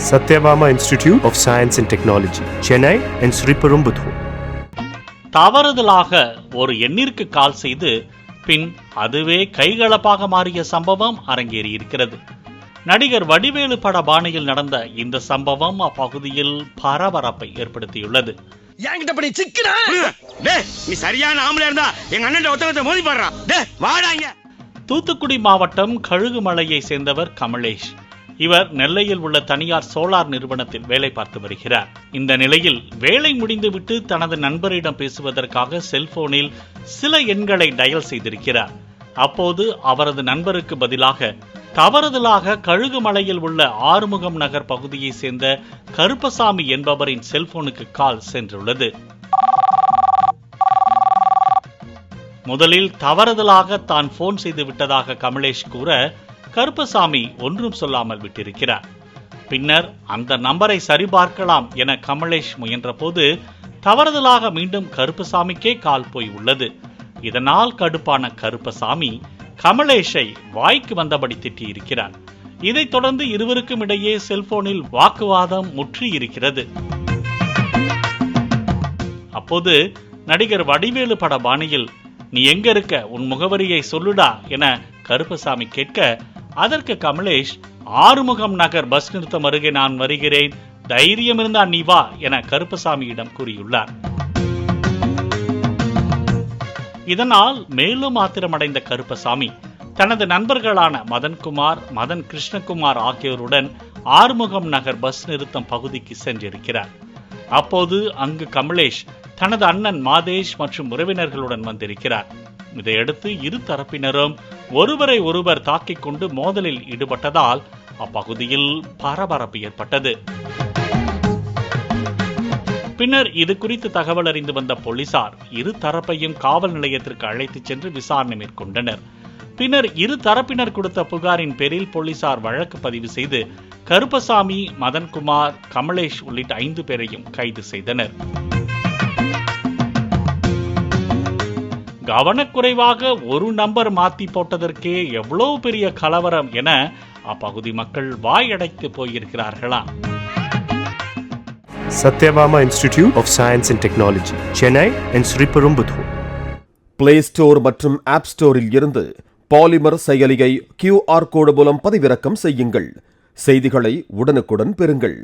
Satyabama Institute of Science and Technology, Chennai and Sriperumbudur. தவறுதலாக ஒரு எண்ணிற்கு கால் செய்து பின் அதுவே கைகலப்பாக மாறிய சம்பவம் அரங்கேறியிருக்கிறது. நடிகர் வடிவேலு பட பாணியில் நடந்த இந்த சம்பவம் அப்பகுதியில் பரபரப்பை ஏற்படுத்தியுள்ளது. தூத்துக்குடி மாவட்டம் கழுகுமலையை சேர்ந்தவர் கமலேஷ். இவர் நெல்லையில் உள்ள தனியார் சோலார் நிறுவனத்தில் வேலை பார்த்து வருகிறார். இந்த நிலையில் வேலை முடிந்துவிட்டு தனது நண்பரிடம் பேசுவதற்காக செல்போனில் சில எண்களை டயல் செய்திருக்கிறார். அப்போது அவரது நண்பருக்கு பதிலாக தவறுதலாக கழுகுமலையில் உள்ள ஆறுமுகம் நகர் பகுதியை சேர்ந்த கருப்பசாமி என்பவரின் செல்போனுக்கு கால் சென்றுள்ளது. முதலில் தவறுதலாக தான் போன் செய்து விட்டதாக கமலேஷ் கூற, கருப்பசாமி ஒன்றும் சொல்லாமல் விட்டிருக்கிறார். பின்னர் அந்த நம்பரை சரிபார்க்கலாம் என கமலேஷ் முயன்ற போது தவறுதலாக மீண்டும் கருப்பசாமிக்கே கால் போய் உள்ளது. இதனால் கடுப்பான கருப்பசாமி கமலேஷை வாய்க்கு வந்தபடி திட்டியிருக்கிறார். இதைத் தொடர்ந்து இருவருக்கும் இடையே செல்போனில் வாக்குவாதம் முற்றி இருக்கிறது. அப்போது நடிகர் வடிவேலு பட பாணியில், "நீ எங்க இருக்க, உன் முகவரியை சொல்லுடா" என கருப்பசாமி கேட்க, அதற்கு கமலேஷ், "ஆறுமுகம் நகர் பஸ் நிறுத்தம் அருகே நான் வருகிறேன், தைரியம் இருந்தா நீ வா" என கருப்பசாமியிடம் கூறியுள்ளார். இதனால் மேலும் ஆத்திரமடைந்த கருப்பசாமி தனது நண்பர்களான மதன்குமார், மதன் கிருஷ்ணகுமார் ஆகியோருடன் ஆறுமுகம் நகர் பஸ் நிறுத்தம் பகுதிக்கு சென்றிருக்கிறார். அப்போது அங்கு கமலேஷ் தனது அண்ணன் மாதேஷ் மற்றும் உறவினர்களுடன் வந்திருக்கிறார். இதையடுத்து இரு தரப்பினரும் ஒருவரை ஒருவர் தாக்கிக் கொண்டு மோதலில் ஈடுபட்டதால் அப்பகுதியில் பரபரப்பு ஏற்பட்டது. பின்னர் இது குறித்து தகவல் அறிந்து வந்த போலீசார் இரு தரப்பையும் காவல் நிலையத்திற்கு அழைத்துச் சென்று விசாரணை மேற்கொண்டனர். பின்னர் இரு தரப்பினர் கொடுத்த புகாரின் பேரில் போலீசார் வழக்கு பதிவு செய்து கருப்பசாமி, மதன்குமார், கமலேஷ் உள்ளிட்ட 5 பேரையும் கைது செய்தனர். கவனக்குறைவாக ஒரு நம்பர் மாத்தி போட்டதற்கே எவ்வளவு பெரிய கலவரம் என அப்பகுதி மக்கள் வாயடைத்து போயிருக்கிறார்களா? Satyabama Institute of Science and Technology, Chennai and Sriperumbudur. Play Store மற்றும் App Storeல் இருந்து பாலிமர் செயலியை QR கோடு மூலம் பதிவிறக்கம் செய்யுங்கள். செய்திகளை உடனுக்குடன் பெறுங்கள்.